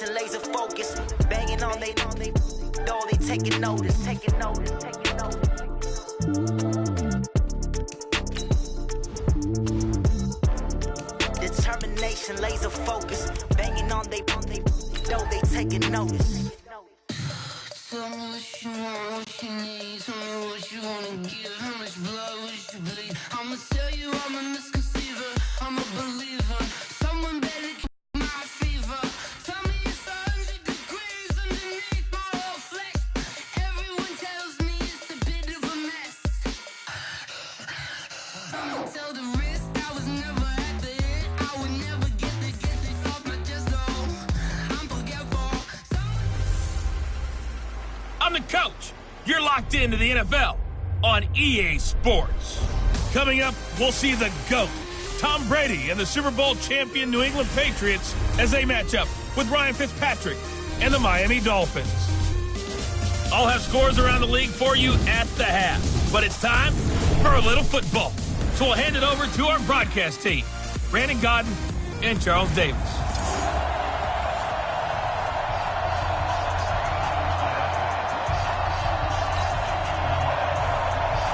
Determination, laser focus, banging on they though they taking notice. Determination, laser focus, banging on they though they taking notice. Tell me what you want, what you need. Tell me what you wanna give. How much blood would you bleed? I'ma tell you I'm a misconceiver. I'm a believer. Someone better keep my fever. Tell me it's 100 degrees underneath my whole flesh. Everyone tells me it's a bit of a mess. I'ma tell the risk I was never at the end. I would never get this off my chest. Oh, I'm forgetful. I'm the coach. You're locked into the NFL on EA Sports. Coming up, we'll see the GOAT, Tom Brady, and the Super Bowl champion New England Patriots as they match up with Ryan Fitzpatrick and the Miami Dolphins. I'll have scores around the league for you at the half, but it's time for a little football. So we'll hand it over to our broadcast team, Brandon Godden and Charles Davis.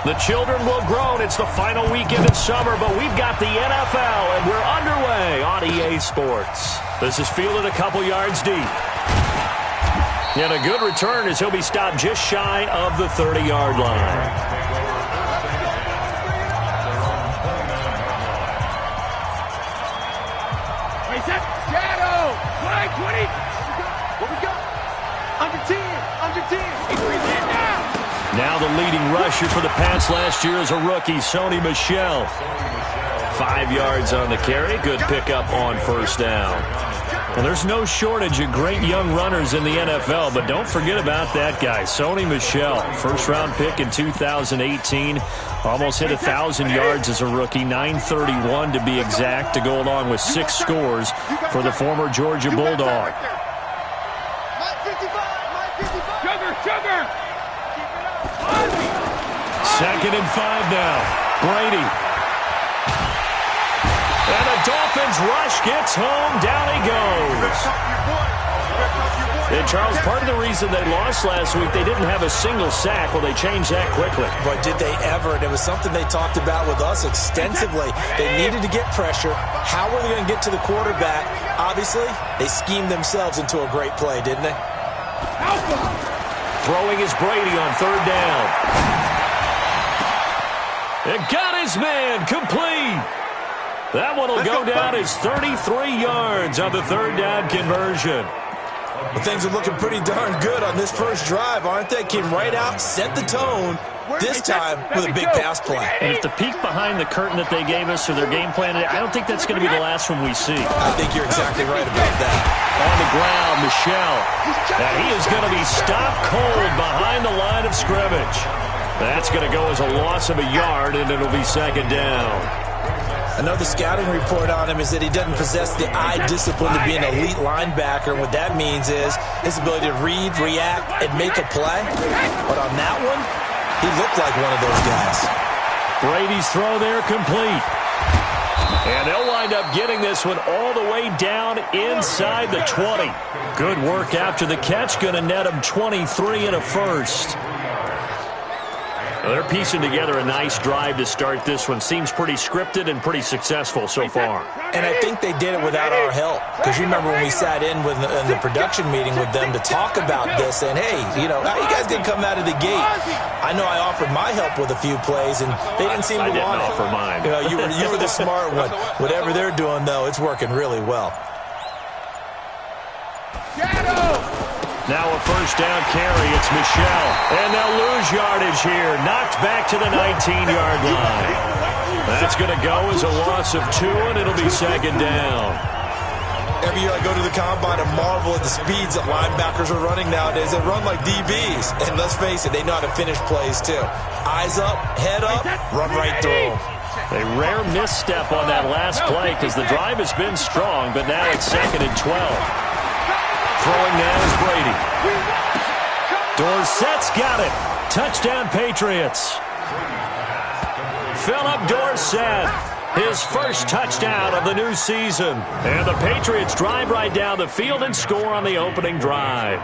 The children will groan. It's the final weekend of summer, but we've got the NFL, and we're underway on EA Sports. This is fielded a couple yards deep. And a good return as he'll be stopped just shy of the 30-yard line. Hey, set, shadow, flag 20. What we got? Under 10. He's in now. Now the leading rusher for the Pats last year is a rookie, Sony Michel. 5 yards on the carry. Good pickup on first down. Well, there's no shortage of great young runners in the NFL, but don't forget about that guy, Sony Michel. First-round pick in 2018. Almost hit 1,000 yards as a rookie, 931 to be exact, to go along with 6 scores for the former Georgia Bulldog. Sugar. 2nd and 5 now. Brady. And the Dolphins rush gets home. Down he goes. And Charles, part of the reason they lost last week, they didn't have a single sack. Well, they changed that quickly. But did they ever? And it was something they talked about with us extensively. They needed to get pressure. How were they going to get to the quarterback? Obviously, they schemed themselves into a great play, didn't they? Throwing is Brady on 3rd down. And got his man complete. That one will go down as 33 yards on the 3rd down conversion. Well, things are looking pretty darn good on this first drive, aren't they? Came right out, set the tone, this time with a big pass play. And if the peek behind the curtain that they gave us or their game plan, I don't think that's going to be the last one we see. I think you're exactly right about that. On the ground, Michel. And he is going to be stopped cold behind the line of scrimmage. That's going to go as a loss of a yard, and it'll be 2nd down. Another scouting report on him is that he doesn't possess the eye discipline to be an elite linebacker. And what that means is his ability to read, react, and make a play. But on that one, he looked like one of those guys. Brady's throw there complete. And they'll wind up getting this one all the way down inside the 20. Good work after the catch. Going to net him 23 and a first. Well, they're piecing together a nice drive to start this one. Seems pretty scripted and pretty successful so far. And I think they did it without our help. Because you remember when we sat in with the production meeting with them to talk about this, and hey, you know, how you guys didn't come out of the gate? I know I offered my help with a few plays, and they didn't seem to want it. I didn't offer mine. You know, you were the smart one. Whatever they're doing, though, it's working really well. Now a first down carry. It's Michel. And they'll lose yardage here. Knocked back to the 19-yard line. That's going to go as a loss of 2, and it'll be 2nd down. Every year I go to the combine and marvel at the speeds that linebackers are running nowadays. They run like DBs. And let's face it, they know how to finish plays too. Eyes up, head up, run right through them. A rare misstep on that last play because the drive has been strong, but now it's 2nd and 12. Throwing now is Brady. Dorsett's got it. Touchdown, Patriots. Philip Dorsett. his first touchdown of the new season. And the Patriots drive right down the field and score on the opening drive.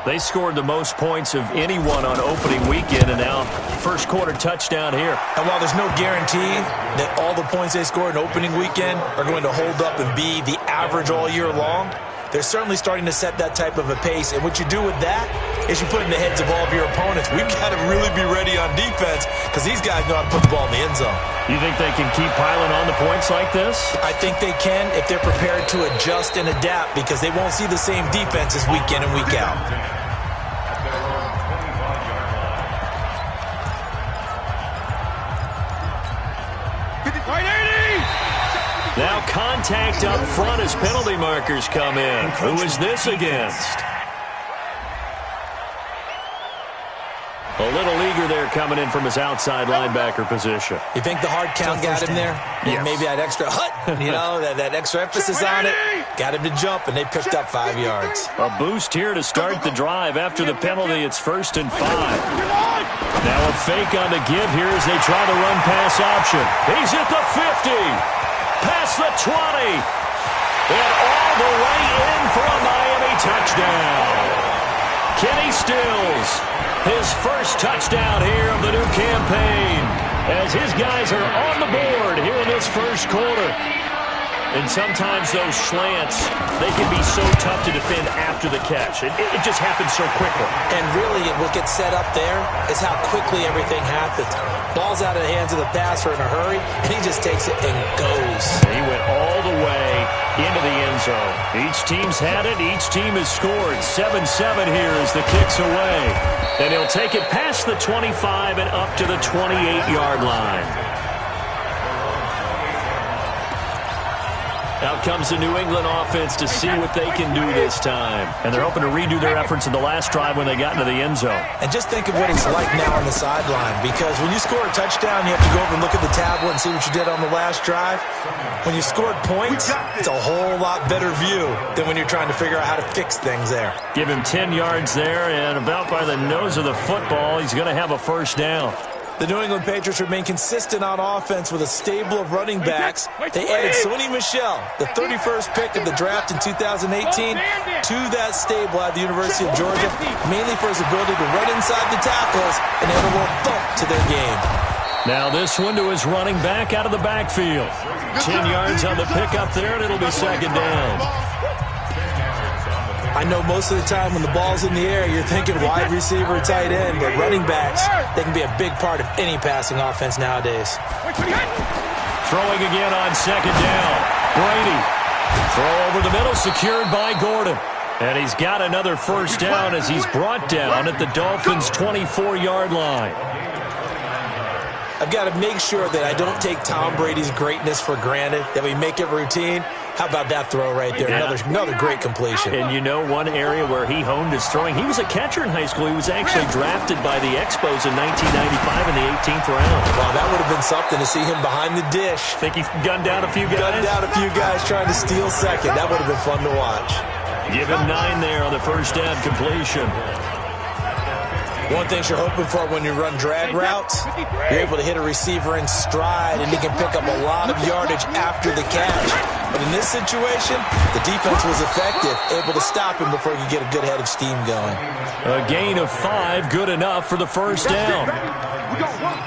They scored the most points of anyone on opening weekend, and now first quarter touchdown here. And while there's no guarantee that all the points they scored in opening weekend are going to hold up and be the average all year long, they're certainly starting to set that type of a pace. And what you do with that is you put in the heads of all of your opponents, we've got to really be ready on defense because these guys know how to put the ball in the end zone. You think they can keep piling on the points like this? I think they can if they're prepared to adjust and adapt because they won't see the same defenses week in and week out. Now contact up front as penalty markers come in. Who is this against? A little eager there coming in from his outside linebacker position. You think the hard count got him there? Yes. Maybe that extra that extra emphasis on it got him to jump, and they picked up 5 yards. A boost here to start the drive. After the penalty, it's 1st and 5. Now a fake on the give here as they try the run pass option. He's at the 50. Past the 20. And all the way in for a Miami touchdown. Kenny Stills, his first touchdown here of the new campaign, as his guys are on the board here in this first quarter. And sometimes those slants, they can be so tough to defend after the catch. It just happens so quickly. And really, what gets set up there is how quickly everything happens. Ball's out of the hands of the passer in a hurry, and he just takes it and goes. He went all the way into the end zone. Each team's had it. Each team has scored. 7-7 here as the kick's away. And he'll take it past the 25 and up to the 28-yard line. Out comes the New England offense to see what they can do this time. And they're hoping to redo their efforts in the last drive when they got into the end zone. And just think of what it's like now on the sideline. Because when you score a touchdown, you have to go over and look at the tablet and see what you did on the last drive. When you scored points, it's a whole lot better view than when you're trying to figure out how to fix things there. Give him 10 yards there, and about by the nose of the football, he's going to have a first down. The New England Patriots remain consistent on offense with a stable of running backs. They added Sony Michel, the 31st pick of the draft in 2018, to that stable at the University of Georgia, mainly for his ability to run inside the tackles and add a little thump to their game. Now this one to his running back out of the backfield. 10 yards on the pickup there, and it'll be 2nd down. I know most of the time when the ball's in the air, you're thinking wide receiver, tight end, but running backs, they can be a big part of any passing offense nowadays. Throwing again on 2nd down. Brady. Throw over the middle, secured by Gordon. And he's got another first down as he's brought down at the Dolphins' 24-yard line. I've got to make sure that I don't take Tom Brady's greatness for granted, that we make it routine. How about that throw right there? Yeah. Another great completion. And you know one area where he honed his throwing, he was a catcher in high school. He was actually drafted by the Expos in 1995 in the 18th round. Wow, that would have been something to see him behind the dish. Think he gunned down a few guys? Gunned down a few guys trying to steal second. That would have been fun to watch. Give him 9 there on the first down completion. One thing you're hoping for when you run drag routes, you're able to hit a receiver in stride, and he can pick up a lot of yardage after the catch. But in this situation, the defense was effective, able to stop him before you get a good head of steam going. A gain of 5, good enough for the first down.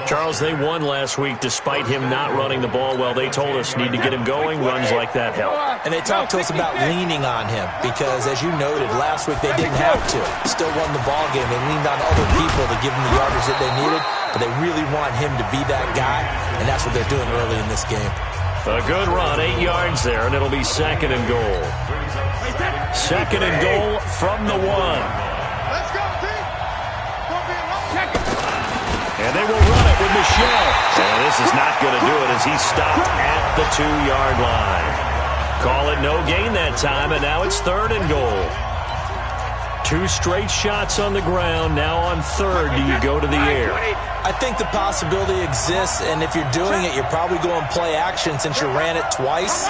Charles, they won last week despite him not running the ball well. They told us need to get him going. Runs like that help. And they talked to us about leaning on him because, as you noted, last week they didn't have to. Still won the ball game. They leaned on other people to give them the yardage that they needed, but they really want him to be that guy, and that's what they're doing early in this game. A good run, 8 yards there, and it'll be 2nd and goal. 2nd and goal from the 1. Let's go, team. And they will run it with Michel. And this is not going to do it as he's stopped at the 2-yard line. Call it no gain that time, and now it's 3rd and goal. 2 straight shots on the ground. Now on 3rd, do you go to the air? I think the possibility exists, and if you're doing it, you're probably going play action since you ran it twice.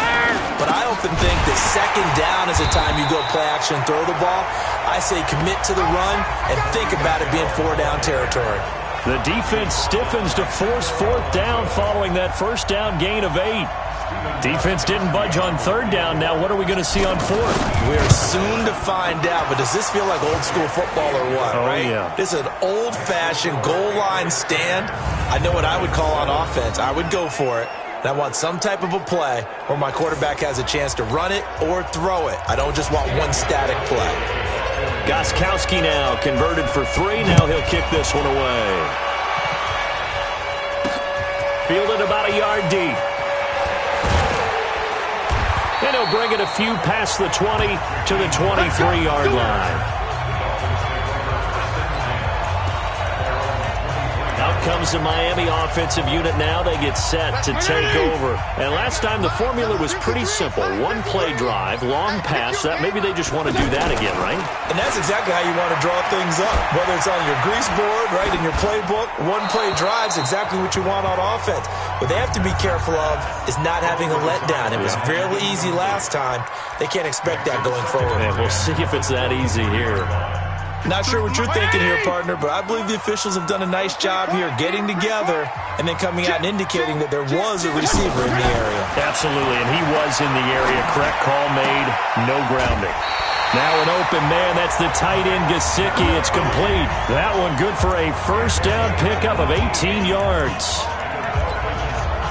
But I often think that 2nd down is the time you go play action and throw the ball. I say commit to the run and think about it being 4-down territory. The defense stiffens to force fourth down following that first down gain of 8. Defense didn't budge on third down. Now what are we going to see on fourth? We're soon to find out, but does this feel like old school football or what, right? Yeah. This is an old-fashioned goal line stand. I know what I would call on offense. I would go for it. And I want some type of a play where my quarterback has a chance to run it or throw it. I don't just want one static play. Gostkowski now converted for 3. Now he'll kick this one away. Fielded about a yard deep. And he'll bring it a few past the 20 to the 23-yard line. Out comes the Miami offensive unit now. They get set to take over. And last time the formula was pretty simple. One play drive, long pass. That maybe they just want to do that again, right? And that's exactly how you want to draw things up. Whether it's on your grease board, right, in your playbook, one play drive is exactly what you want on offense. What they have to be careful of is not having a letdown. It was fairly easy last time. They can't expect that going forward. And we'll see if it's that easy here. Not sure what you're thinking here, partner, but I believe the officials have done a nice job here getting together and then coming out and indicating that there was a receiver in the area. Absolutely, and he was in the area. Correct call made, no grounding. Now an open man, that's the tight end Gesicki. It's complete. That one good for a first down pickup of 18 yards.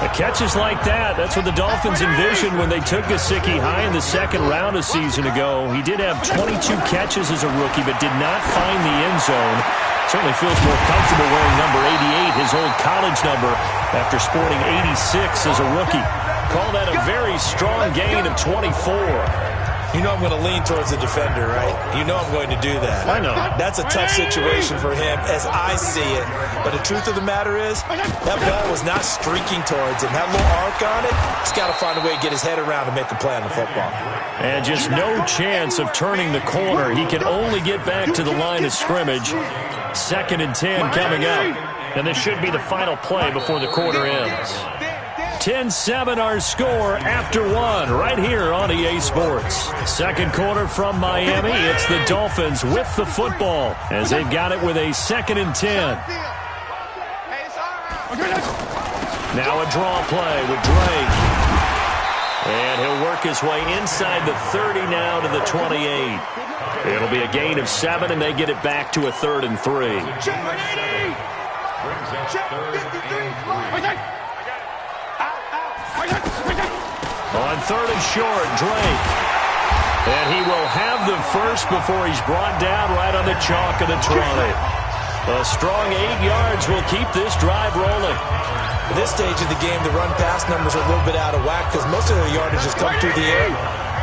The catches like that, that's what the Dolphins envisioned when they took Gesicki high in the second round a season ago. He did have 22 catches as a rookie, but did not find the end zone. Certainly feels more comfortable wearing number 88, his old college number, after sporting 86 as a rookie. Call that a very strong gain of 24. You know I'm going to lean towards the defender, right? You know I'm going to do that. I know. That's a tough situation for him as I see it. But the truth of the matter is, that ball was not streaking towards him. That little arc on it, he's got to find a way to get his head around and make a play on the football. And just no chance of turning the corner. He can only get back to the line of scrimmage. 2nd and 10 coming up. And this should be the final play before the quarter ends. 10-7 our score after 1 right here on EA Sports. Second quarter from Miami. It's the Dolphins with the football as they've got it with a 2nd and 10. Now a draw play with Drake. And he'll work his way inside the 30 now to the 28. It'll be a gain of 7, and they get it back to a 3rd and 3. On 3rd and short, Drake. And he will have the first before he's brought down right on the chalk of the 20. A strong 8 yards will keep this drive rolling. At this stage of the game, the run-pass numbers are a little bit out of whack because most of their yardage has come through the air.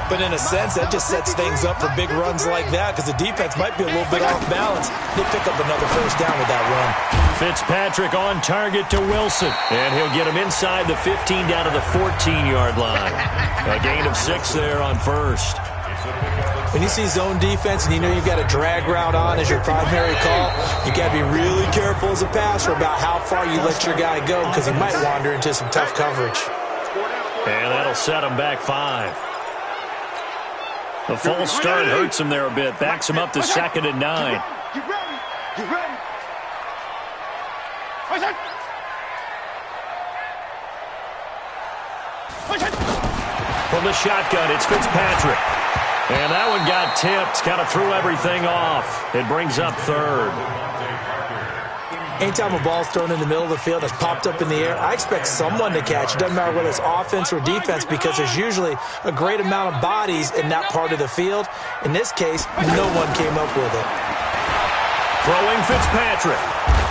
But in a sense, that just sets things up for big runs like that because the defense might be a little bit off balance. They pick up another first down with that run. Fitzpatrick on target to Wilson. And he'll get him inside the 15 down to the 14-yard line. A gain of 6 there on first. When you see zone defense and you know you've got a drag route on as your primary call, you got to be really careful as a passer about how far you let your guy go because he might wander into some tough coverage. And that'll set him back 5. The false start hurts him there a bit. Backs him up to 2nd and 9. Get ready. Get ready. From the shotgun, it's Fitzpatrick. And that one got tipped. Kind of threw everything off. It brings up 3rd. Anytime a ball's thrown in the middle of the field that's popped up in the air, I expect someone to catch. It doesn't matter whether it's offense or defense because there's usually a great amount of bodies in that part of the field. In this case, no one came up with it. Throwing Fitzpatrick.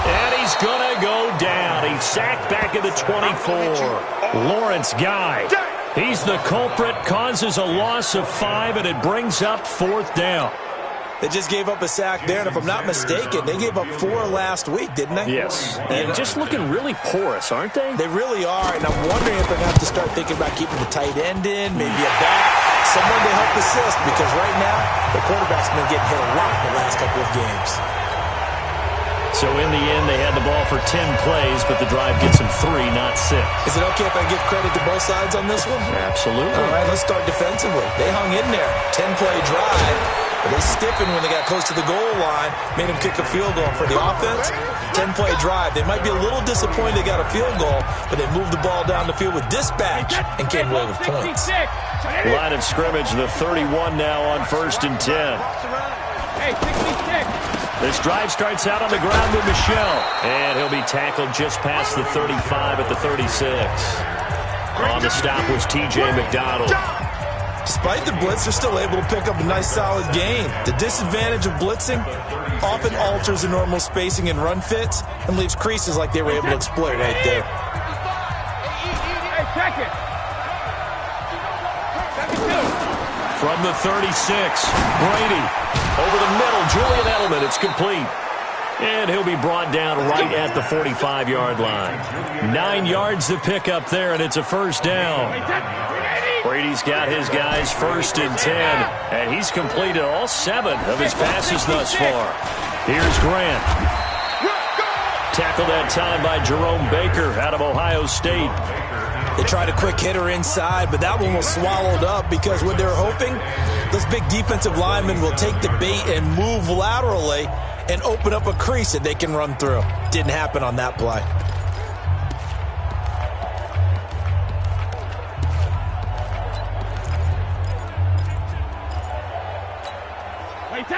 And he's going to go down. He's sacked back at the 24. Lawrence Guy. He's the culprit, causes a loss of 5, and it brings up 4th down. They just gave up a sack there, and if I'm not mistaken, they gave up 4 last week, didn't they? Yes. And just looking really porous, aren't they? They really are, and I'm wondering if they're going to have to start thinking about keeping the tight end in, maybe a back, someone to help assist, because right now, the quarterback's been getting hit a lot in the last couple of games. So in the end, they had the ball for 10 plays, but the drive gets them 3, not 6. Is it okay if I give credit to both sides on this one? Absolutely. All right, let's start defensively. They hung in there. 10-play drive, but They stiffened when they got close to the goal line, made him kick a field goal. For the offense, 10-play drive. They might be a little disappointed they got a field goal, but they moved the ball down the field with dispatch and came away with points. Line of scrimmage, the 31 now on 1st and 10. This drive starts out on the ground with Michel, and he'll be tackled just past the 35 at the 36. On the stop was T.J. McDonald. Despite the blitz, they're still able to pick up a nice, solid gain. The disadvantage of blitzing often alters the normal spacing and run fits and leaves creases like they were able to exploit right there. From the 36, Brady. Over the middle, Julian Edelman. It's complete. And he'll be brought down right at the 45-yard line. 9 yards to pick up there, and it's a first down. Brady's got his guys 1st and 10, and he's completed all 7 of his passes thus far. Here's Grant. Tackled that time by Jerome Baker out of Ohio State. They tried a quick hitter inside, but that one was swallowed up because what they're hoping, those big defensive linemen will take the bait and move laterally and open up a crease that they can run through. Didn't happen on that play.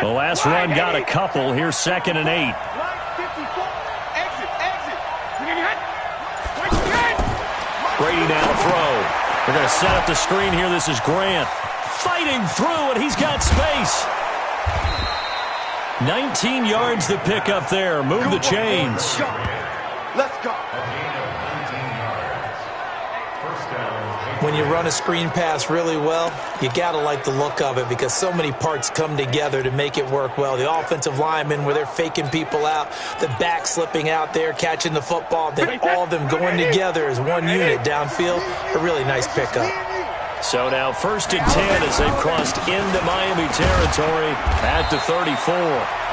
The last run got a couple. Here's 2nd and 8. Brady now to throw. They're going to set up the screen here. This is Grant fighting through, and he's got space. 19 yards to pick up there. Move the chains. Let's go. When you run a screen pass really well, you got to like the look of it because so many parts come together to make it work well. The offensive linemen, where they're faking people out, the back slipping out there, catching the football, then all of them going together as one unit downfield. A really nice pickup. So now 1st and 10 as they've crossed into Miami territory at the 34.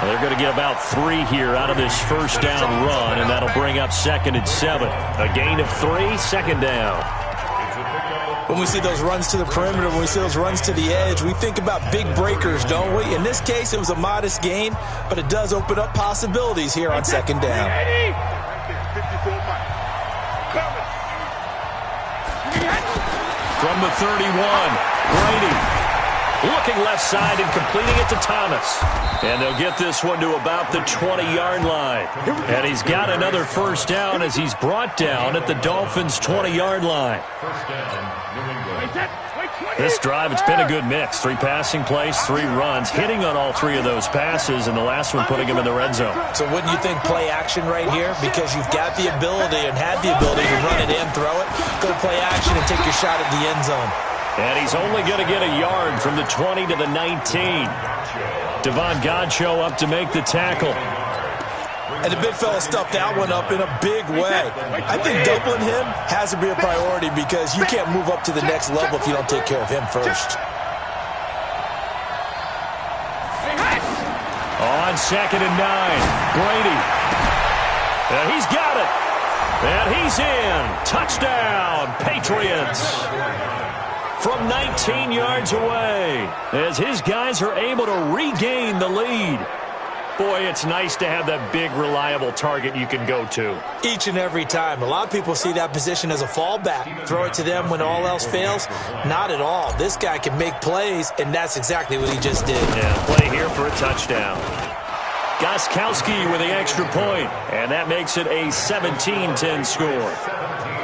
They're going to get about 3 here out of this first down run, and that'll bring up 2nd and 7. A gain of 3, 2nd down. When we see those runs to the perimeter, when we see those runs to the edge, we think about big breakers, don't we? In this case, it was a modest gain, but it does open up possibilities here on 2nd down. From the 31, Brady looking left side and completing it to Thomas. And they'll get this one to about the 20-yard line. And he's got another first down as he's brought down at the Dolphins' 20-yard line. This drive, it's been a good mix. 3 passing plays, 3 runs, hitting on all 3 of those passes, and the last one putting him in the red zone. So wouldn't you think play action right here? Because you've got the ability and had the ability to run it in, throw it, go play action and take your shot at the end zone. And he's only going to get a yard from the 20 to the 19. Devon Godchaux up to make the tackle. And the big fella stuffed that one up in a big way. I think doubling him has to be a priority because you can't move up to the next level if you don't take care of him first. On 2nd and 9, Brady. And he's got it. And he's in. Touchdown, Patriots. From 19 yards away as his guys are able to regain the lead. Boy, it's nice to have that big, reliable target you can go to. Each and every time. A lot of people see that position as a fallback. Throw it to them when all else fails. Not at all. This guy can make plays, and that's exactly what he just did. Yeah, play here for a touchdown. Gostkowski with the extra point, and that makes it a 17-10 score.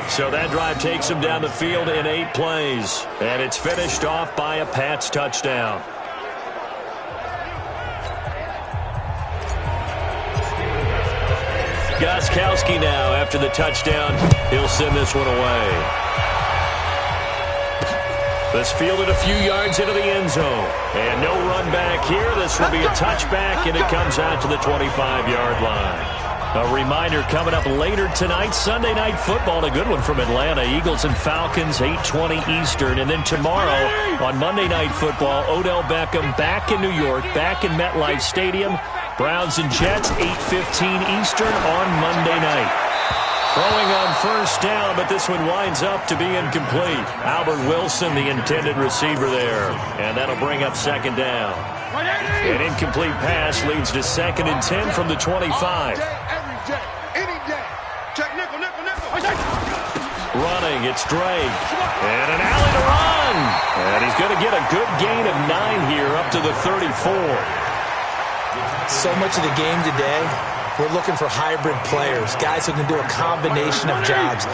So that drive takes him down the field in 8 plays, and it's finished off by a Pats touchdown. Gostkowski now, after the touchdown, he'll send this one away. This fielded a few yards into the end zone. And no run back here. This will be a touchback, and it comes out to the 25-yard line. A reminder coming up later tonight, Sunday Night Football, a good one from Atlanta. Eagles and Falcons, 8:20 Eastern. And then tomorrow on Monday Night Football, Odell Beckham back in New York, back in MetLife Stadium. Browns and Jets, 8:15 Eastern on Monday night. Throwing on first down, but this one winds up to be incomplete. Albert Wilson, the intended receiver there. And that'll bring up second down. An incomplete pass leads to 2nd and 10 from the 25. Running, it's Drake. And an alley to run. And he's going to get a good gain of 9 here up to the 34. So much of the game today, we're looking for hybrid players, guys who can do a combination of jobs.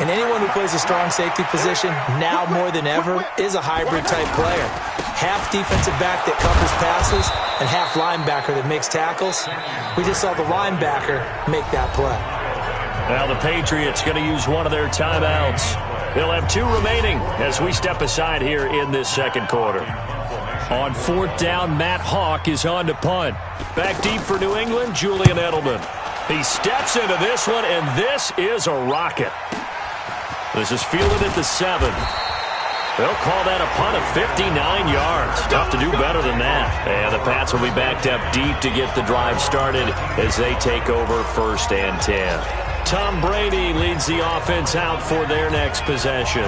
And anyone who plays a strong safety position, now more than ever, is a hybrid-type player. Half defensive back that covers passes and half linebacker that makes tackles. We just saw the linebacker make that play. Now the Patriots going to use one of their timeouts. They'll have 2 remaining as we step aside here in this second quarter. On 4th down, Matt Hawk is on to punt. Back deep for New England, Julian Edelman. He steps into this one, and this is a rocket. This is fielded at the 7. They'll call that a punt of 59 yards. Tough to do better than that. And the Pats will be backed up deep to get the drive started as they take over 1st and 10. Tom Brady leads the offense out for their next possession.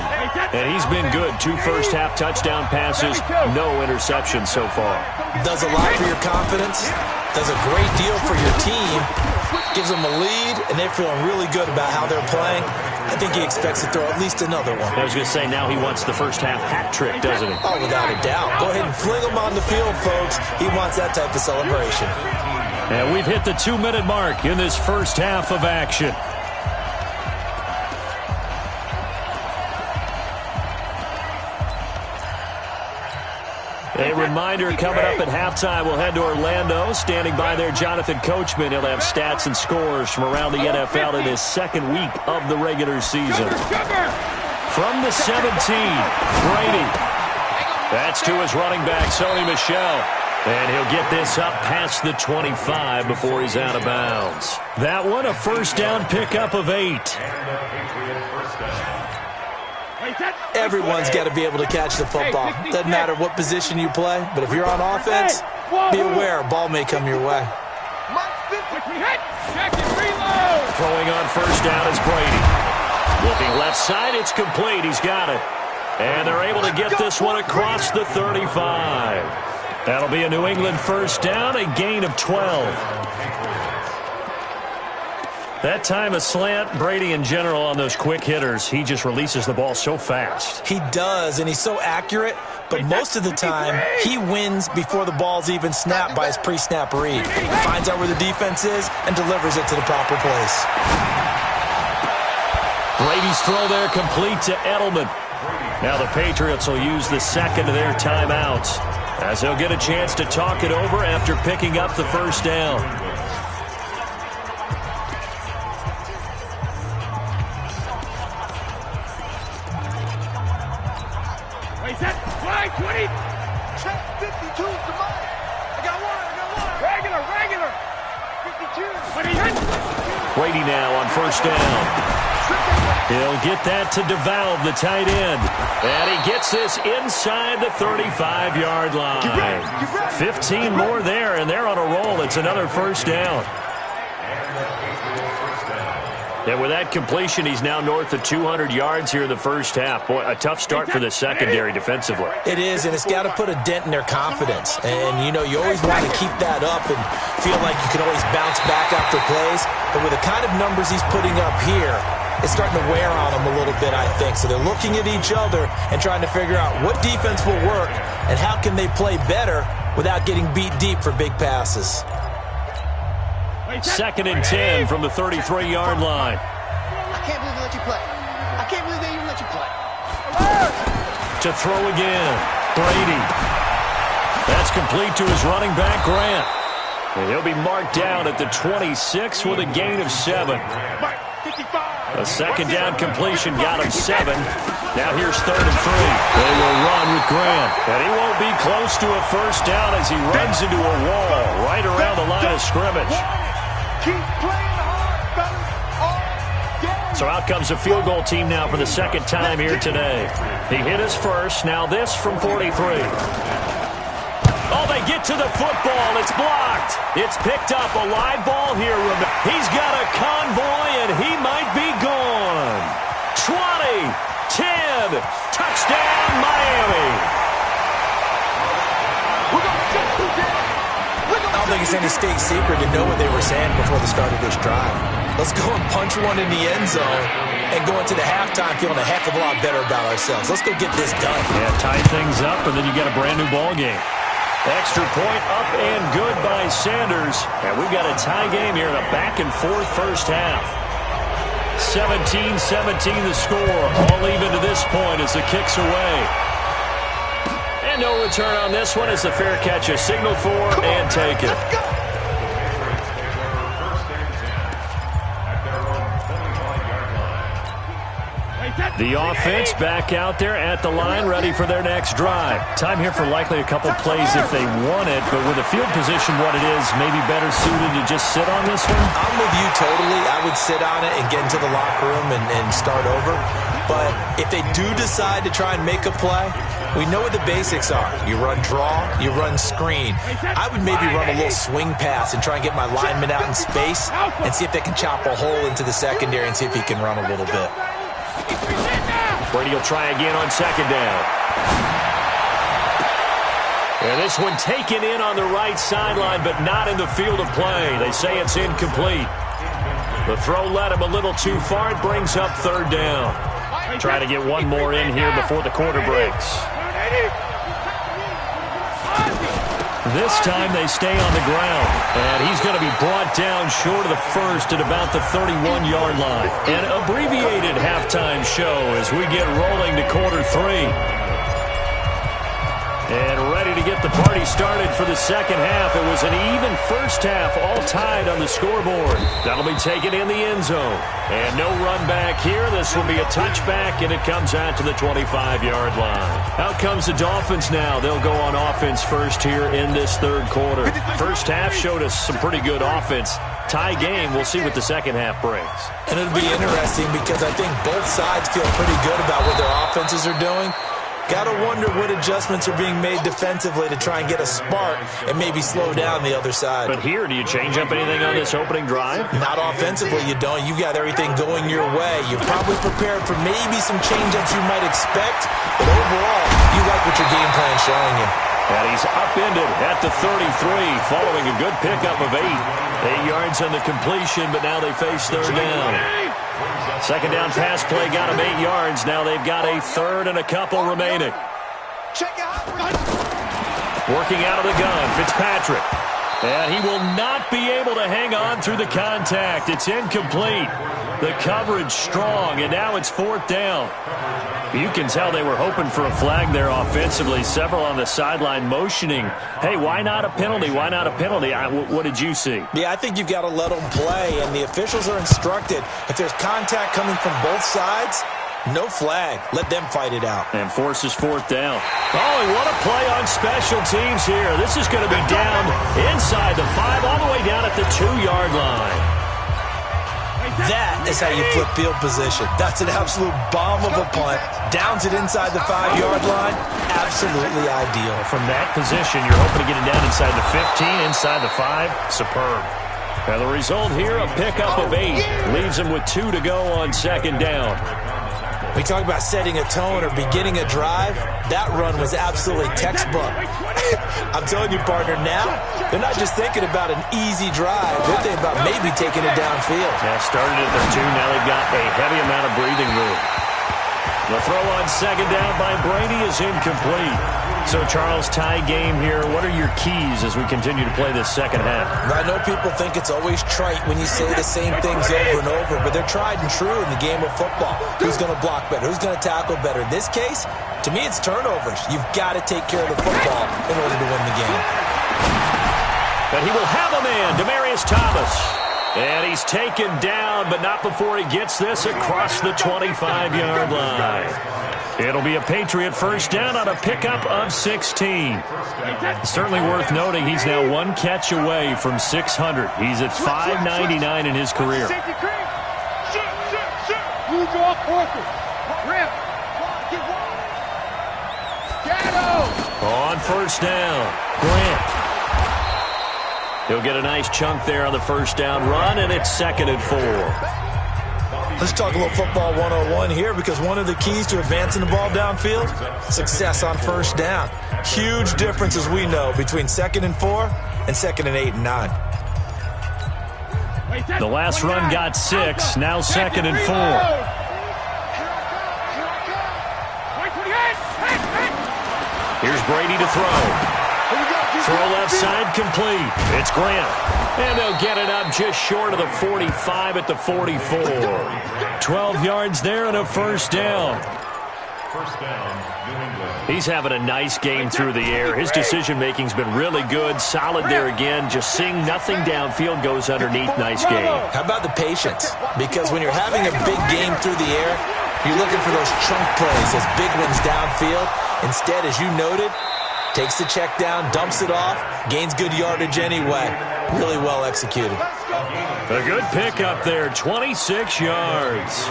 And he's been good. 2 first-half touchdown passes, no interceptions so far. Does a lot for your confidence, does a great deal for your team, gives them a lead, and they're feeling really good about how they're playing. I think he expects to throw at least another one. I was going to say, now he wants the first-half hat trick, doesn't he? Oh, without a doubt. Go ahead and fling him on the field, folks. He wants that type of celebration. And we've hit the 2-minute mark in this first half of action. A reminder coming up at halftime, we'll head to Orlando. Standing by there, Jonathan Coachman. He'll have stats and scores from around the NFL in his 2nd week of the regular season. From the 17, Brady. That's to his running back, Sony Michel. And he'll get this up past the 25 before he's out of bounds. That one, a first down pickup of 8. Everyone's got to be able to catch the football. Doesn't matter what position you play, but if you're on offense, be aware a ball may come your way. Throwing on first down is Brady. Looking left side, it's complete. He's got it. And they're able to get this one across the 35. That'll be a New England first down, a gain of 12. That time a slant. Brady in general on those quick hitters, he just releases the ball so fast. He does, and he's so accurate, but most of the time he wins before the ball's even snapped by his pre-snap read. He finds out where the defense is and delivers it to the proper place. Brady's throw there complete to Edelman. Now the Patriots will use the 2nd of their timeouts as they'll get a chance to talk it over after picking up the first down. Check 52 to mine. I got one. Regular. 52. Brady now on first down. He'll get that to DeValve, the tight end. And he gets this inside the 35-yard line. 15 more there, and they're on a roll. It's another first down. And with that completion, he's now north of 200 yards here in the first half. Boy, a tough start for the secondary defensively. It is, and it's got to put a dent in their confidence. And, you always want to keep that up and feel like you can always bounce back after plays. But with the kind of numbers he's putting up here, it's starting to wear on them a little bit, I think. So they're looking at each other and trying to figure out what defense will work and how can they play better without getting beat deep for big passes. 2nd and 10 from the 33-yard line. I can't believe they let you play. I can't believe they even let you play. To throw again, Brady. That's complete to his running back, Grant. And he'll be marked down at the 26 with a gain of 7. A 2nd down completion got him 7. Now here's 3rd and 3. They will run with Grant. And he won't be close to a first down as he runs into a wall right around the line of scrimmage. Keep playing hard, fellas. So out comes a field goal team now for the 2nd time here today. He hit his first. Now this from 43. Oh, they get to the football. It's blocked. It's picked up. A live ball here. He's got a convoy, and he might be gone. 20, 10, touchdown, Miami. I don't think it's any state secret to know what they were saying before the start of this drive. Let's go and punch one in the end zone and go into the halftime feeling a heck of a lot better about ourselves. Let's go get this done. Yeah, tie things up, and then you got a brand-new ball game. Extra point up and good by Sanders. And we've got a tie game here in a back-and-forth first half. 17-17 the score. All even to this point as the kick's away. And no return on this one as the fair catch is signaled for and taken. The offense back out there at the line, ready for their next drive. Time here for likely a couple plays if they want it, but with the field position what it is, maybe better suited to just sit on this one? I'm with you totally. I would sit on it and get into the locker room and start over. But if they do decide to try and make a play, we know what the basics are. You run draw, you run screen. I would maybe run a little swing pass and try and get my lineman out in space and see if they can chop a hole into the secondary and see if he can run a little bit. Brady will try again on second down. And this one taken in on the right sideline, but not in the field of play. They say it's incomplete. The throw led him a little too far. It brings up third down. Try to get one more in here before the quarter breaks. This time they stay on the ground. And he's going to be brought down short of the first at about the 31-yard line. An abbreviated halftime show as we get rolling to quarter three. And ready to get the party started for the second half. It was an even first half, all tied on the scoreboard. That'll be taken in the end zone. And no run back here. This will be a touchback, and it comes out to the 25-yard line. Out comes the Dolphins now. They'll go on offense first here in this third quarter. First half showed us some pretty good offense. Tie game. We'll see what the second half brings. And it'll be interesting because I think both sides feel pretty good about what their offenses are doing. Got to wonder what adjustments are being made defensively to try and get a spark and maybe slow down the other side. But here, do you change up anything on this opening drive? Not offensively, you don't. You got everything going your way. You're probably prepared for maybe some change-ups you might expect, but overall, you like what your game plan's showing you. And he's upended at the 33 following a good pickup of 8. 8 yards on the completion, but now they face third down. Second down pass play got him 8 yards. Now they've got a third and a couple remaining. Working out of the gun, Fitzpatrick. And he will not be able to hang on through the contact. It's incomplete. The coverage strong, and now it's fourth down. You can tell they were hoping for a flag there offensively. Several on the sideline motioning. Hey, why not a penalty? Why not a penalty? What did you see? Yeah, I think you've got to let them play, and the officials are instructed. If there's contact coming from both sides, no flag. Let them fight it out. And forces fourth down. Oh, and what a play on special teams here. This is going to be down inside the 5, all the way down at the 2-yard line. That is how you flip field position. That's an absolute bomb of a punt. Downs it inside the 5-yard line. Absolutely ideal. From that position, you're hoping to get it down inside the 15, inside the 5. Superb. And the result here, a pickup of 8. Leaves him with 2 to go on second down. We talk about setting a tone or beginning a drive. That run was absolutely textbook. I'm telling you, partner, now they're not just thinking about an easy drive. They're thinking about maybe taking it downfield. Yeah, started at their 2. Now they've got a heavy amount of breathing room. The throw on second down by Brady is incomplete. So, Charles, tie game here. What are your keys as we continue to play this second half? I know people think it's always trite when you say the same things over and over, but they're tried and true in the game of football. Who's going to block better? Who's going to tackle better? In this case, to me, it's turnovers. You've got to take care of the football in order to win the game. But he will have a man, Demaryius Thomas. And he's taken down, but not before he gets this across the 25-yard line. It'll be a Patriot first down on a pickup of 16. Certainly worth noting he's now 1 catch away from 600. He's at 599 in his career. Shadow! On first down, Grant. He'll get a nice chunk there on the first down run, and it's 2nd and 4. Let's talk a little football 101 here, because one of the keys to advancing the ball downfield, success on first down. Huge difference, as we know, between 2nd and 4 and 2nd and 8 and 9. The last run got 6, now 2nd and 4. Here's Brady to throw. Throw left side, complete. It's Grant. And they'll get it up just short of the 45 at the 44. 12 yards there and a first down. He's having a nice game through the air. His decision-making's been really good. Solid there again. Just seeing nothing downfield goes underneath. Nice game. How about the patience? Because when you're having a big game through the air, you're looking for those chunk plays, those big ones downfield. Instead, as you noted, takes the check down, dumps it off, gains good yardage anyway. Really well executed. A good pickup there, 26 yards.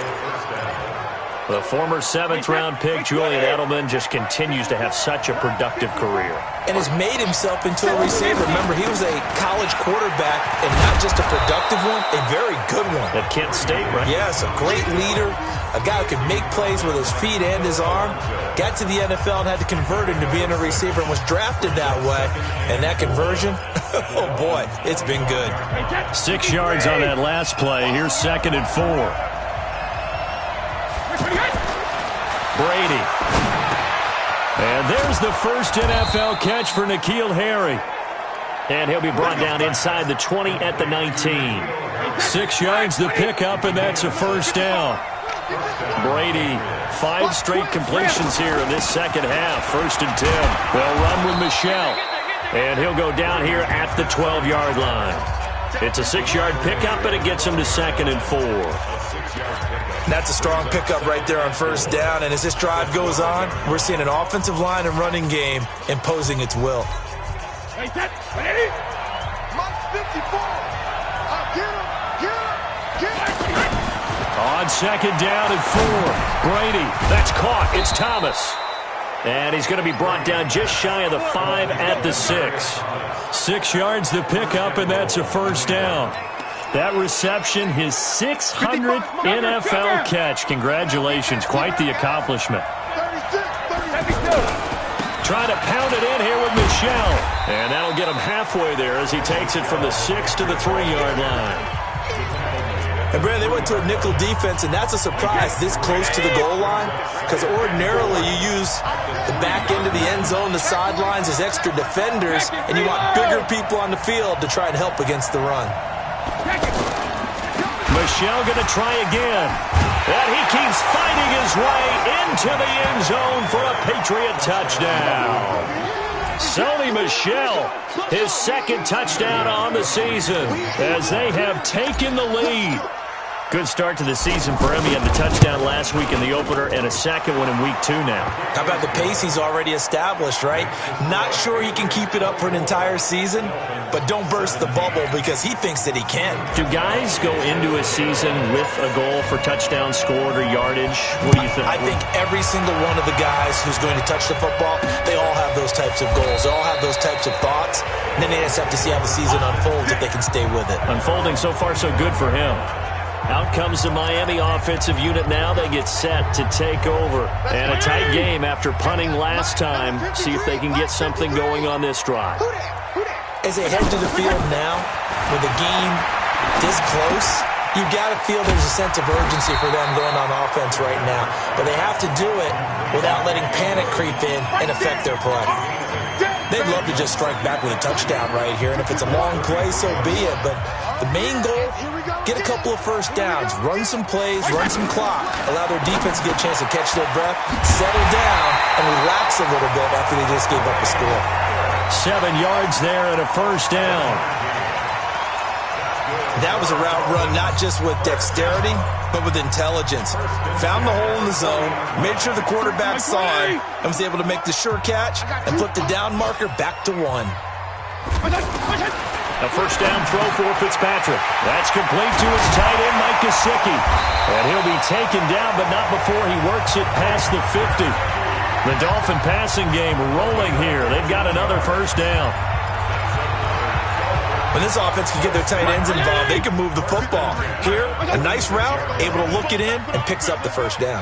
The former 7th-round pick, Julian Edelman, just continues to have such a productive career. And has made himself into a receiver. Remember, he was a college quarterback, and not just a productive one, a very good one. At Kent State, right? Yes, a great leader, a guy who could make plays with his feet and his arm. Got to the NFL and had to convert into being a receiver and was drafted that way. And that conversion, oh boy, it's been good. 6 yards on that last play. Here's 2nd and 4. Brady. And there's the first NFL catch for N'Keal Harry. And he'll be brought down inside the 20 at the 19. 6 yards the pickup, and that's a first down. Brady, 5 straight completions here in this second half. 1st and 10. They'll run with Michel. And he'll go down here at the 12-yard line. It's a 6-yard pickup, and it gets him to 2nd and 4. That's a strong pickup right there on first down. And as this drive goes on, we're seeing an offensive line and running game imposing its will. On 2nd down and 4. Brady, that's caught. It's Thomas. And he's going to be brought down just shy of the 5 at the 6. 6 yards the pickup, and that's a first down. That reception, his 600th NFL catch. Congratulations. Quite the accomplishment. Trying to pound it in here with Michel. And that'll get him halfway there as he takes it from the 6 to the 3-yard line. And, Brandon, they went to a nickel defense, and that's a surprise this close to the goal line, because ordinarily you use the back end of the end zone, the sidelines as extra defenders, and you want bigger people on the field to try and help against the run. Michel going to try again. And he keeps fighting his way into the end zone for a Patriot touchdown. Sony Michel, his 2nd touchdown on the season as they have taken the lead. Good start to the season for him. He had the touchdown last week in the opener and a second one in week 2 now. How about the pace he's already established, right? Not sure he can keep it up for an entire season, but don't burst the bubble because he thinks that he can. Do guys go into a season with a goal for touchdown scored or yardage? What do you think? I think every single one of the guys who's going to touch the football, they all have those types of goals. They all have those types of thoughts. And then they just have to see how the season unfolds if they can stay with it. Unfolding so far so good for him. Out comes the Miami offensive unit now. They get set to take over. And a tight game after punting last time. See if they can get something going on this drive. As they head to the field now, with the game this close, you've got to feel there's a sense of urgency for them going on offense right now. But they have to do it without letting panic creep in and affect their play. They'd love to just strike back with a touchdown right here. And if it's a long play, so be it. But the main goal, get a couple of first downs, run some plays, run some clock, allow their defense to get a chance to catch their breath, settle down, and relax a little bit after they just gave up a score. 7 yards there and a first down. That was a route run not just with dexterity, but with intelligence. Found the hole in the zone, made sure the quarterback saw him, and was able to make the sure catch and flip the down marker back to 1. A first down throw for Fitzpatrick. That's complete to his tight end, Mike Gesicki. And he'll be taken down, but not before he works it past the 50. The Dolphin passing game rolling here. They've got another first down. When this offense can get their tight ends involved, they can move the football. Here, a nice route, able to look it in, and picks up the first down.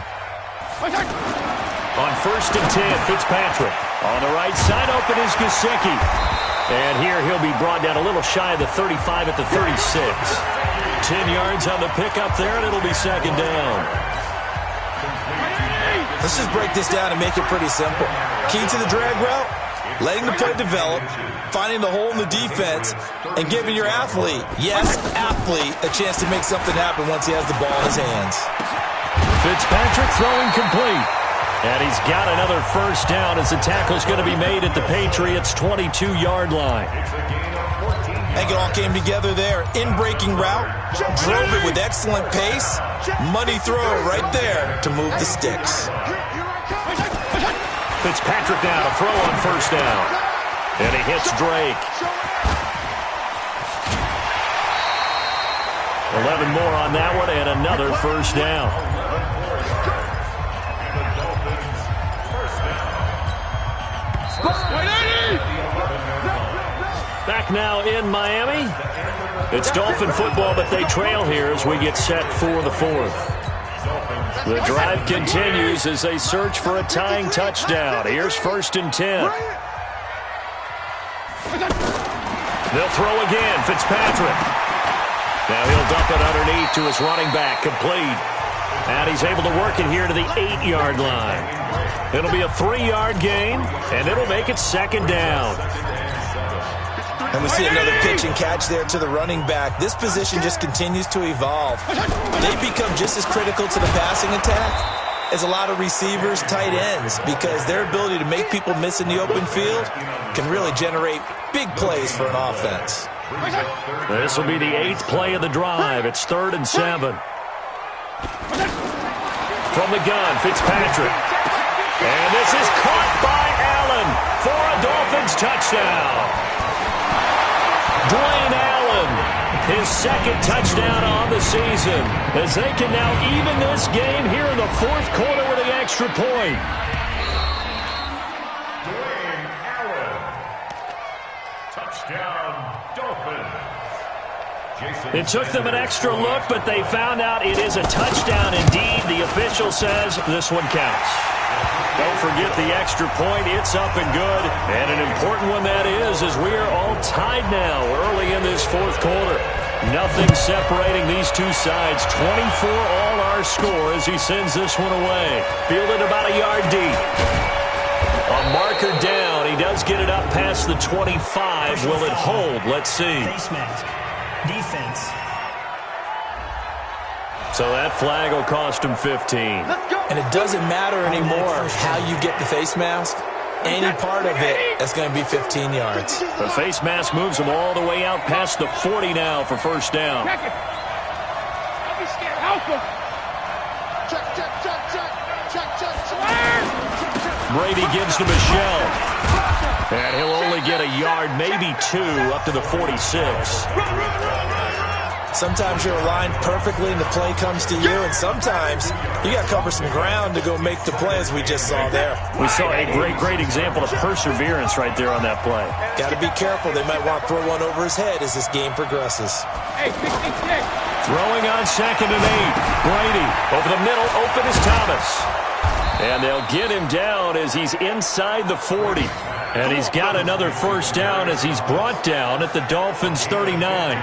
On 1st and 10, Fitzpatrick. On the right side, open is Gesicki. And here he'll be brought down a little shy of the 35 at the 36. 10 yards on the pickup there, and it'll be second down. Let's just break this down and make it pretty simple. Key to the drag route, letting the play develop, finding the hole in the defense, and giving your athlete, yes, athlete, a chance to make something happen once he has the ball in his hands. Fitzpatrick throwing complete. And he's got another first down as the tackle's going to be made at the Patriots' 22-yard line. I think it all came together there. In-breaking route, drove it with excellent pace. Money throw right there to move the sticks. Fitzpatrick now to throw on first down. And he hits Drake. 11 more on that one and another first down. Back now in Miami. It's Dolphin football, but they trail here as we get set for the fourth. The drive continues as they search for a tying touchdown. Here's 1st and 10. They'll throw again. Fitzpatrick. Now he'll dump it underneath to his running back. Complete. And he's able to work it here to the 8-yard line. It'll be a 3-yard gain, and it'll make it second down. And we see another pitch and catch there to the running back. This position just continues to evolve. They become just as critical to the passing attack as a lot of receivers, tight ends, because their ability to make people miss in the open field can really generate big plays for an offense. This will be the 8th play of the drive. It's 3rd and 7. From the gun, Fitzpatrick. And this is caught by Allen for a Dolphins touchdown. Dwayne Allen, his second touchdown on the season, as they can now even this game here in the 4th quarter with the extra point. Dwayne Allen. Touchdown, Dolphins. It took them an extra look, but they found out it is a touchdown indeed. The official says this one counts. Don't forget the extra point. It's up and good. And an important one that is, as we are all tied now early in this 4th quarter. Nothing separating these two sides. 24 all our score as he sends this one away. Fielded about a yard deep. A marker down. He does get it up past the 25. Will it hold? Let's see. Face mask. Defense. So that flag will cost him 15. And it doesn't matter anymore how you get the face mask. Any part of it is going to be 15 yards. The face mask moves him all the way out past the 40 now for first down. Check it. Don't be scared. Help him. Check. Brady gives to Michelle. And he'll only get a yard, maybe 2, up to the 46. Sometimes you're aligned perfectly and the play comes to you, and sometimes you got to cover some ground to go make the play, as we just saw there. We saw a great example of perseverance right there on that play. Got to be careful. They might want to throw one over his head as this game progresses. Hey, big. Throwing on 2nd and 8. Brady over the middle, open is Thomas. And they'll get him down as he's inside the 40. And he's got another first down as he's brought down at the Dolphins' 39.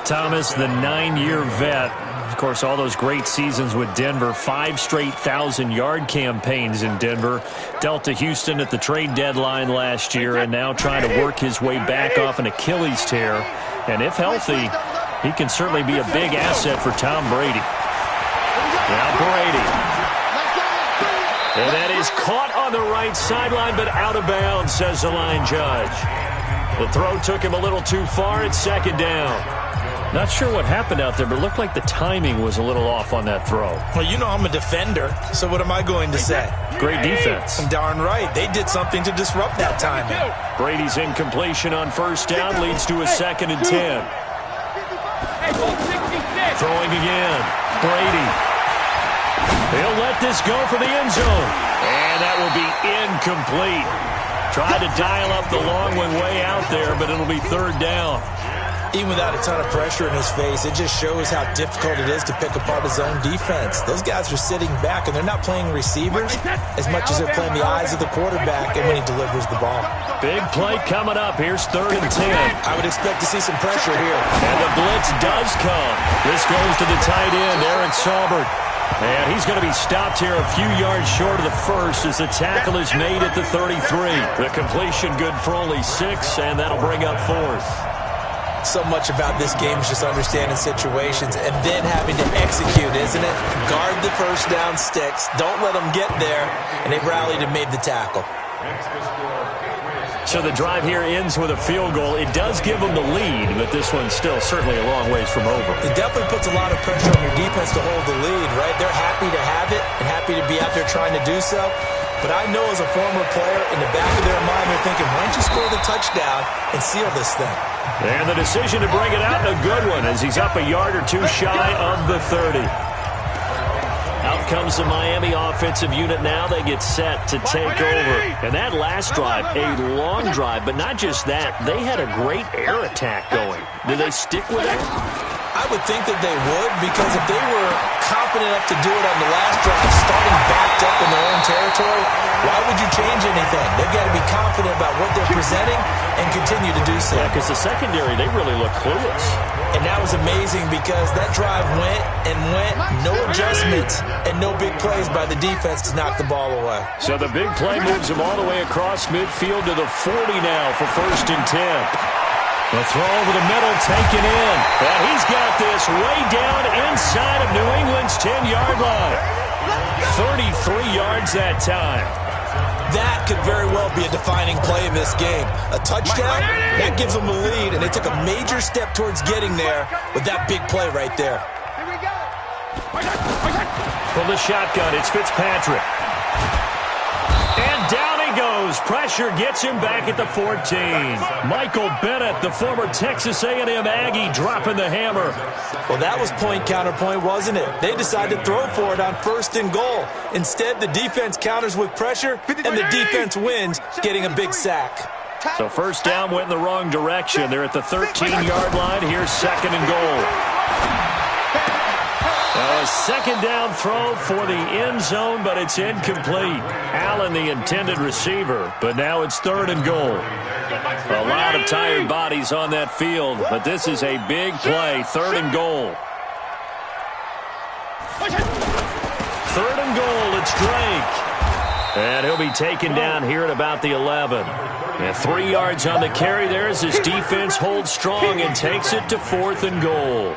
Thomas, the 9-year vet. Of course, all those great seasons with Denver. 5 straight 1,000-yard campaigns in Denver. Dealt to Houston at the trade deadline last year and now trying to work his way back off an Achilles tear. And if healthy, he can certainly be a big asset for Tom Brady. Now Brady. And that is caught on the right sideline, but out of bounds, says the line judge. The throw took him a little too far. It's second down. Not sure what happened out there, but it looked like the timing was a little off on that throw. Well, you know I'm a defender, so what am I going to say? Great defense. Darn right. They did something to disrupt that timing. Brady's incompletion on first down leads to a 2nd and 10. Throwing again. Brady. He'll let this go for the end zone. And And that will be incomplete. Tried to dial up the long one way out there, but it'll be third down. Even without a ton of pressure in his face, it just shows how difficult it is to pick apart his own defense. Those guys are sitting back, and they're not playing receivers as much as they're playing the eyes of the quarterback and when he delivers the ball. Big play coming up. Here's 3rd and 10. I would expect to see some pressure here. And the blitz does come. This goes to the tight end, Eric Saubert. And he's going to be stopped here a few yards short of the first as the tackle is made at the 33. The completion good for only 6, and that'll bring up 4th. So much about this game is just understanding situations and then having to execute, isn't it? Guard the first down sticks. Don't let them get there. And they rallied and made the tackle. So the drive here ends with a field goal. It does give them the lead, but this one's still certainly a long ways from over. It definitely puts a lot of pressure on your defense to hold the lead, right? They're happy to have it and happy to be out there trying to do so. But I know as a former player, in the back of their mind, they're thinking, why don't you score the touchdown and seal this thing? And the decision to bring it out, a good one, as he's up a yard or two shy of the 30. Out comes the Miami offensive unit now. They get set to take over. And that last drive, a long drive, but not just that. They had a great air attack going. Do they stick with it? I would think that they would, because if they were confident enough to do it on the last drive, starting backed up in their own territory, why would you change anything? They've got to be confident about what they're presenting and continue to do so. Yeah, because the secondary, they really look clueless. And that was amazing because that drive went and went, no adjustments, and no big plays by the defense to knock the ball away. So the big play moves them all the way across midfield to the 40 now for 1st and 10. The throw over the middle, taken in. And he's got this way down inside of New England's 10-yard line. 33 yards that time. That could very well be a defining play in this game. A touchdown, that gives them the lead, and they took a major step towards getting there with that big play right there. From the shotgun, it's Fitzpatrick. And down he goes. Pressure gets him back at the 14. Michael Bennett, the former Texas A&M Aggie, dropping the hammer. Well, that was point counterpoint, wasn't it? They decided to throw for it on 1st and goal. Instead, the defense counters with pressure, and the defense wins, getting a big sack. So 1st down went in the wrong direction. They're at the 13-yard line. Here's 2nd and goal. A 2nd down throw for the end zone, but it's incomplete. Allen, the intended receiver, but now it's 3rd and goal. A lot of tired bodies on that field, but this is a big play. 3rd and goal. 3rd and goal, it's Drake. And he'll be taken down here at about the 11. And 3 yards on the carry there as his defense holds strong and takes it to 4th and goal.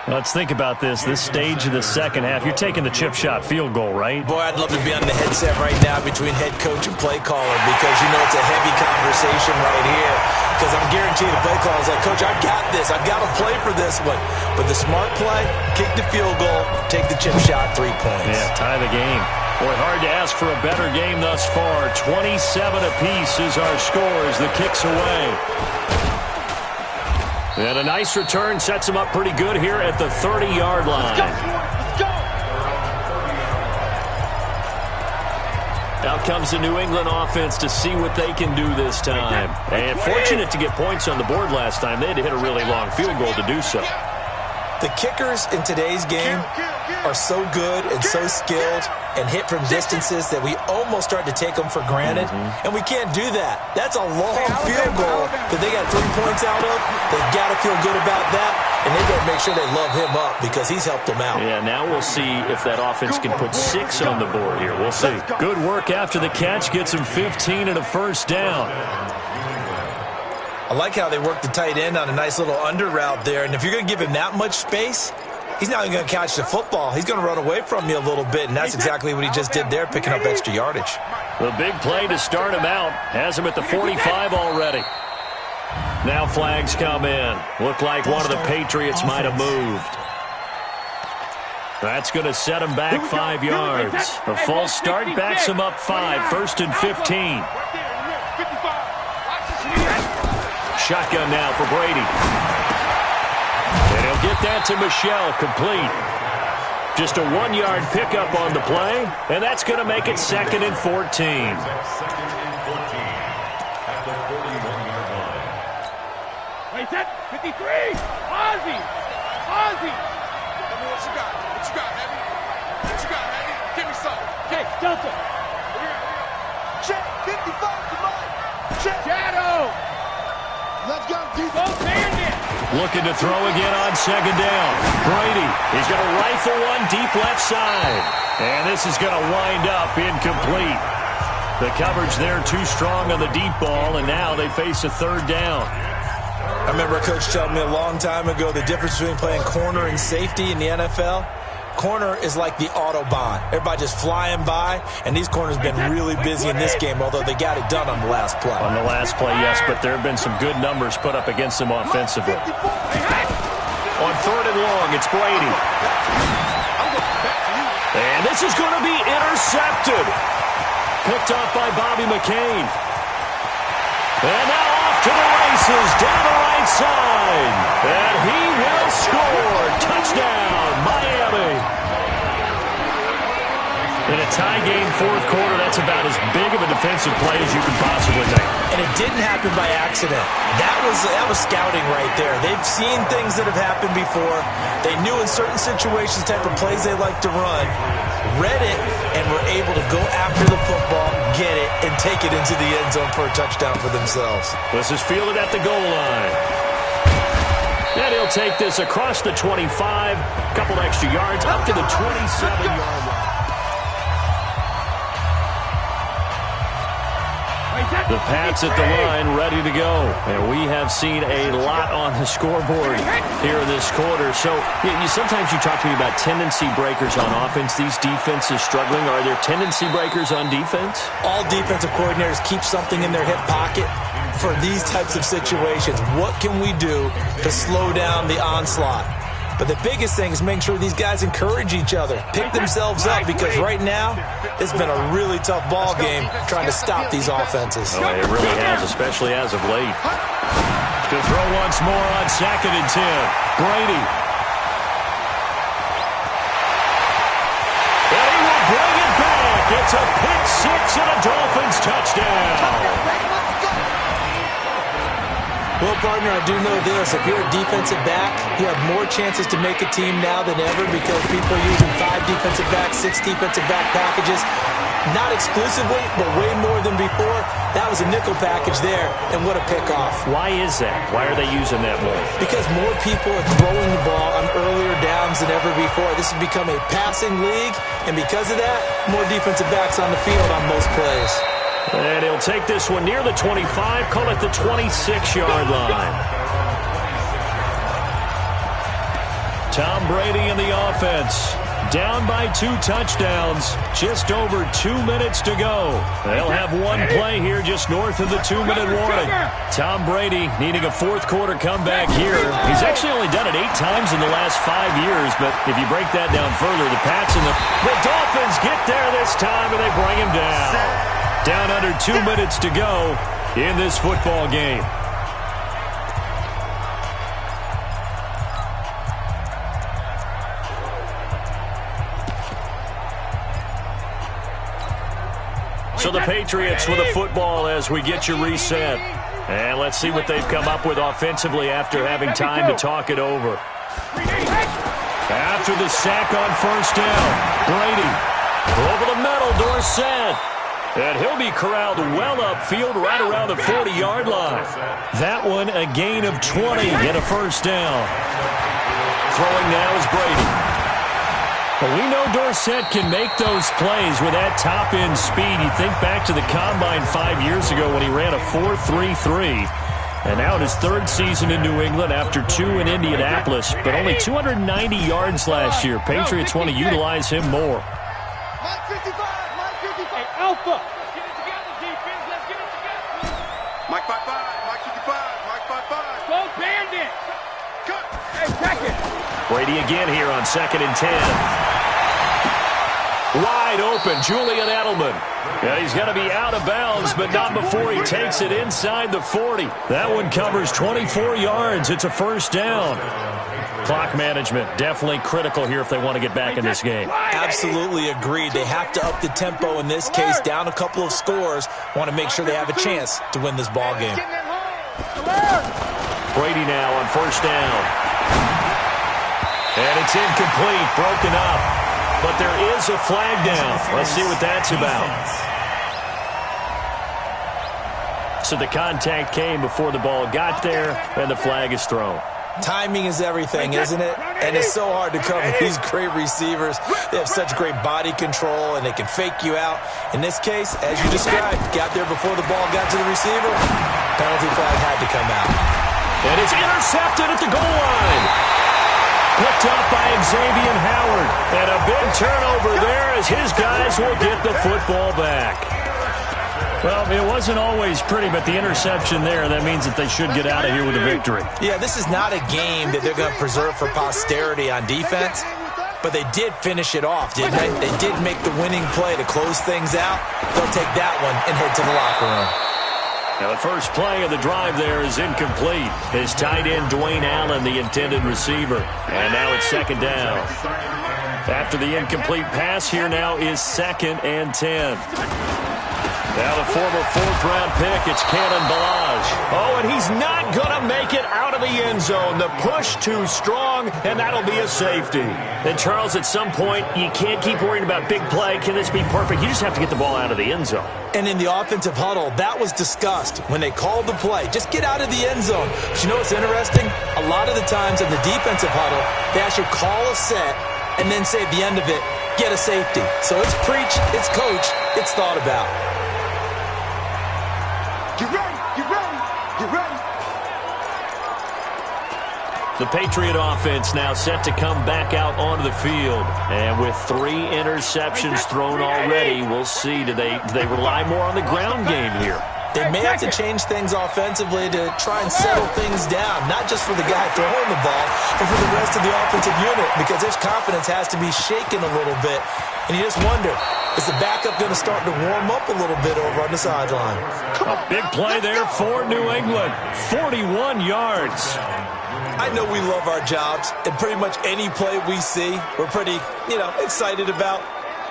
Let's think about this stage of the second half. You're taking the chip shot field goal, right? Boy, I'd love to be on the headset right now between head coach and play caller, because you know it's a heavy conversation right here. Because I'm guaranteed the play caller is like, Coach, I've got this. I've got to play for this one. But the smart play, kick the field goal, take the chip shot, 3 points. Yeah, tie the game. Boy, hard to ask for a better game thus far. 27 apiece is our score as the kick's away. And a nice return sets him up pretty good here at the 30-yard line. Let's go! Out comes the New England offense to see what they can do this time. And fortunate to get points on the board last time. They had to hit a really long field goal to do so. The kickers in today's game are so good and so skilled and hit from distances that we almost start to take them for granted. And we can't do that. That's a long field goal that they got 3 points out of. They've got to feel good about that, and they got to make sure they love him up because he's helped them out. Yeah, now we'll see if that offense can put 6 on the board here. We'll see. Good work after the catch. Gets him 15 and a 1st down. I like how they work the tight end on a nice little under route there. And if you're going to give him that much space, he's not even going to catch the football. He's going to run away from you a little bit, and that's exactly what he just did there, picking up extra yardage. The big play to start him out. Has him at the 45 already. Now flags come in. Looked like one of the Patriots might have moved. That's going to set him back 5 yards. A false start backs him up 5. 1st and 15. Shotgun now for Brady. And he'll get that to Michel, complete. Just a 1-yard pickup on the play, and that's going to make it 2nd and 14. 2nd and 14 at the 41-yard line. Wait, set, 53! Ozzy! Ozzy! Tell me what you got. What you got, Heavy? What you got, Heavy? Give me some. Okay, Delta. Check, 55 to Mike. Check. Shadow! Let's go, defense. Go, Bandit! Looking to throw again on 2nd down. Brady is going to rifle one deep left side. And this is going to wind up incomplete. The coverage there too strong on the deep ball, and now they face a 3rd down. I remember a coach telling me a long time ago the difference between playing corner and safety in the NFL. Corner is like the Autobahn. Everybody just flying by, and these corners have been really busy in this game, although they got it done on the last play. On the last play, yes, but there have been some good numbers put up against them offensively. On 3rd and long, it's Brady. And this is going to be intercepted. Picked off by Bobby McCain. And now off to the races, down the right side. And he will score. Touchdown, Miami. In a tie game, 4th quarter, that's about as big of a defensive play as you can possibly make. And it didn't happen by accident. That was scouting right there. They've seen things that have happened before. They knew in certain situations the type of plays they like to run, read it, and were able to go after the football, get it, and take it into the end zone for a touchdown for themselves. This is fielded at the goal line. And he'll take this across the 25, a couple extra yards, up to the 27-yard line. The Pats at the line, ready to go. And we have seen a lot on the scoreboard here in this quarter. So sometimes you talk to me about tendency breakers on offense. These defenses struggling. Are there tendency breakers on defense? All defensive coordinators keep something in their hip pocket for these types of situations. What can we do to slow down the onslaught? But the biggest thing is making sure these guys encourage each other, pick themselves up, because right now it's been a really tough ball game trying to stop these offenses. Oh, it really has, especially as of late. To throw once more on 2nd and 10. Brady. And he will bring it back. It's a pick six and a Dolphins touchdown. Well, partner, I do know this. If you're a defensive back, you have more chances to make a team now than ever because people are using 5 defensive backs, 6 defensive back packages. Not exclusively, but way more than before. That was a nickel package there, and what a pickoff. Why is that? Why are they using that more? Because more people are throwing the ball on earlier downs than ever before. This has become a passing league, and because of that, more defensive backs on the field on most plays. And he'll take this one near the 25, call it the 26-yard line. Tom Brady in the offense. Down by 2 touchdowns. Just over 2 minutes to go. They'll have one play here just north of the 2-minute warning. Tom Brady needing a 4th quarter comeback here. He's actually only done it 8 times in the last 5 years, but if you break that down further, the Pats and the Dolphins get there this time, and they bring him down. Down under 2 minutes to go in this football game. So the Patriots with a football as we get you reset. And let's see what they've come up with offensively after having time to talk it over. After the sack on 1st down, Brady over the middle, Dorsett. And he'll be corralled well upfield right around the 40-yard line. That one a gain of 20 and a 1st down. Throwing now is Brady. Well, we know Dorsett can make those plays with that top-end speed. You think back to the Combine 5 years ago when he ran a 4.33. And now in his 3rd season in New England after 2 in Indianapolis, but only 290 yards last year. Patriots want to utilize him more. Alpha. Get it together, defense. Let's get it together. Mike 5-5. Mike 55. Mike 5-5. Go Bandit. Cut. Hey, check it. Brady again here on 2nd and 10. Wide open, Julian Edelman. Yeah, he's got to be out of bounds, but not before he takes it inside the 40. That one covers 24 yards. It's a first down. Clock management, definitely critical here if they want to get back in this game. Absolutely agreed. They have to up the tempo in this case, down a couple of scores. Want to make sure they have a chance to win this ball game. Brady now on first down. And it's incomplete, broken up. But there is a flag down. Let's see what that's about. So the contact came before the ball got there, and the flag is thrown. Timing is everything, isn't it? And it's so hard to cover these great receivers. They have such great body control, and they can fake you out. In this case, as you described, got there before the ball got to the receiver. Penalty flag had to come out. And it's intercepted at the goal line. Picked up by Xavier Howard. And a big turnover there as his guys will get the football back. Well, it wasn't always pretty, but the interception there, that means that they should get out of here with a victory. Yeah, this is not a game that they're going to preserve for posterity on defense, but they did finish it off, didn't they? They did make the winning play to close things out. They'll take that one and head to the locker room. Now, the first play of the drive there is incomplete. His tight end, Dwayne Allen, the intended receiver. And now it's second down. After the incomplete pass, here now is 2nd and 10. Now the former 4th-round pick, it's Cannon Balaj. Oh, and he's not going to make it out of the end zone. The push too strong, and that'll be a safety. And, Charles, at some point, you can't keep worrying about big play. Can this be perfect? You just have to get the ball out of the end zone. And in the offensive huddle, that was discussed when they called the play. Just get out of the end zone. But you know what's interesting? A lot of the times in the defensive huddle, they actually call a set and then say at the end of it, get a safety. So it's preach, it's coach, it's thought about. Get ready, get ready, get ready. The Patriot offense now set to come back out onto the field. And with 3 interceptions thrown already, we'll see. Do they rely more on the ground game here? They may have to change things offensively to try and settle things down, not just for the guy throwing the ball, but for the rest of the offensive unit, because his confidence has to be shaken a little bit. And you just wonder, is the backup going to start to warm up a little bit over on the sideline? A big play there for New England. 41 yards. I know we love our jobs, and pretty much any play we see, we're pretty, excited about.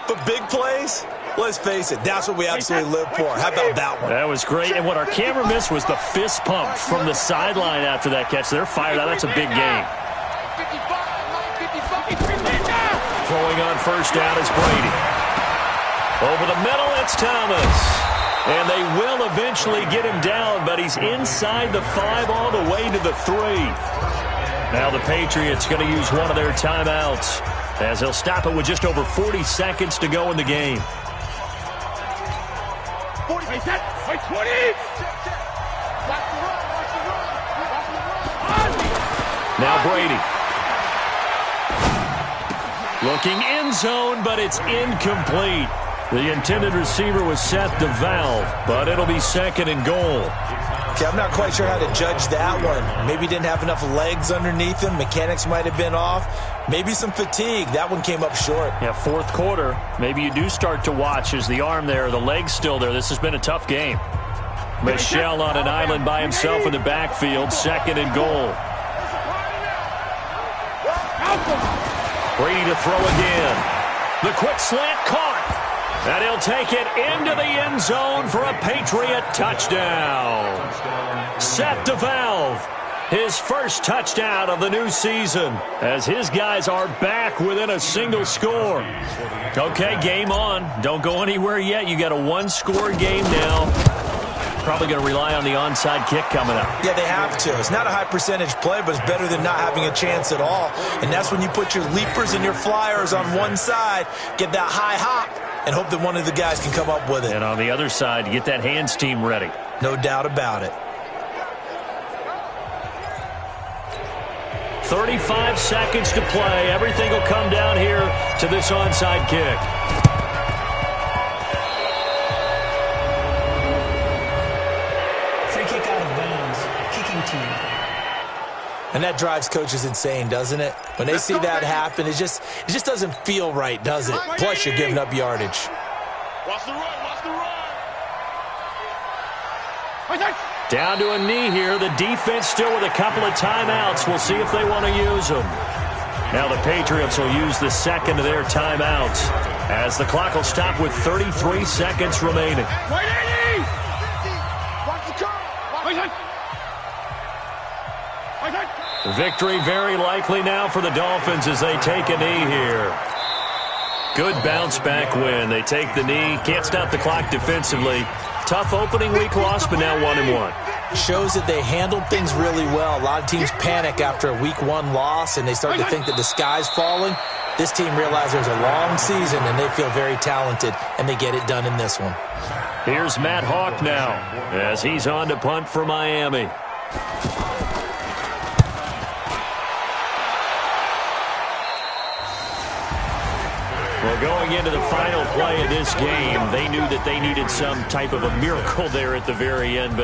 But big plays, let's face it, that's what we absolutely live for. How about that one? That was great. And what our camera missed was the fist pump from the sideline after that catch. They're fired out. That's a big game. Throwing on first down is Brady. Over the middle, it's Thomas. And they will eventually get him down, but he's inside the 5 all the way to the 3. Now the Patriots going to use one of their timeouts as they'll stop it with just over 40 seconds to go in the game. 40, set, 20. Now Brady. Looking end zone, but it's incomplete. The intended receiver was set to Valve, but it'll be 2nd and goal. Okay, I'm not quite sure how to judge that one. Maybe he didn't have enough legs underneath him. Mechanics might have been off. Maybe some fatigue. That one came up short. Yeah, 4th quarter. Maybe you do start to watch as the arm there, the leg's still there. This has been a tough game. Michel on an island by himself in the backfield. 2nd and goal. Brady to throw again. The quick slant caught. And he'll take it into the end zone for a Patriot touchdown. Set to Valve. His first touchdown of the new season as his guys are back within a single score. Okay, game on. Don't go anywhere yet. You got a 1-score game now. Probably going to rely on the onside kick coming up. Yeah, they have to. It's not a high percentage play, but it's better than not having a chance at all. And that's when you put your leapers and your flyers on one side, get that high hop, and hope that one of the guys can come up with it. And on the other side, get that hands team ready. No doubt about it. 35 seconds to play. Everything will come down here to this onside kick. And that drives coaches insane, doesn't it? When they see that happen, it just doesn't feel right, does it? Plus, you're giving up yardage. Watch the run, watch the run. Down to a knee here. The defense still with a couple of timeouts. We'll see if they want to use them. Now the Patriots will use the second of their timeouts as the clock will stop with 33 seconds remaining. Victory very likely now for the Dolphins as they take a knee here. Good bounce-back win. They take the knee. Can't stop the clock defensively. Tough opening week loss, but now 1-1. Shows that they handled things really well. A lot of teams panic after a week 1 loss, and they start to think that the sky's falling. This team realizes there's a long season, and they feel very talented, and they get it done in this one. Here's Matt Hawk now as he's on to punt for Miami. Well, going into the final play of this game, they knew that they needed some type of a miracle there at the very end, but